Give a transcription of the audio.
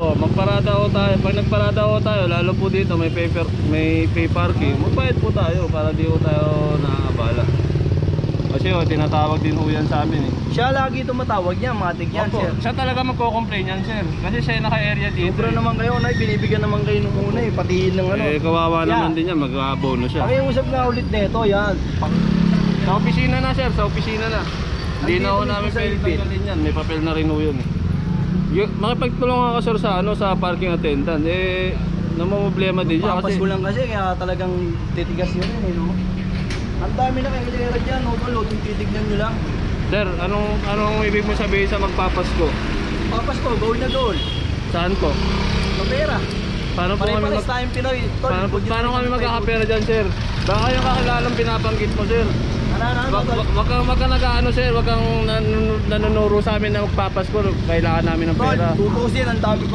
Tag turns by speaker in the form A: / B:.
A: Oh, magparada ho tayo. Pag nagparada ho tayo, lalo po dito may pay parking. Magbayad po tayo para di ho tayo naabala. Kasi tinatawag din ho yan sa amin eh.
B: Siya lagi tumatawag niya, matik yan,
A: Opo,
B: sir.
A: siya talaga magko-complain yan, sir. Kasi siya yung naka-area dito.
B: Sobra naman kayo, Nay. Binibigyan naman kayo nung una eh. Patiin ng ano.
A: Kawawa
B: Yeah.
A: naman din yan, mag-abono siya.
B: Pakiusap nga ulit nito, yan.
A: Sa opisina na, sir, sa opisina na. Hindi na ho
B: Andito
A: namin
B: mismo sa
A: pwede
B: ipin.
A: tanggalin yan. May papel na rin ho yun. Makipagtulungan ka, sir, sa parking attendant. Namumblema din siya
B: Papas
A: kasi
B: ko lang kasi, kaya talagang titigas yun eh, no? Ang dami na kayo lera dyan, no? Tol, titignan nyo lang.
A: sir, anong ibig mo sabihin sa magpapasko?
B: Papas ko, goal na goal.
A: Saan po?
B: Kapera.
A: Paano po kami
B: Pare-pares tayong Pinoy. Tol,
A: paano kami magkakapera dyan, sir? Baka yung kakilalang pinabanggit mo, sir. Wag kang nag-ano, sir. Wag kang nanunuro sa amin na magpapasko. Kailangan namin ng
B: Tol,
A: pera.
B: tutusin ang dami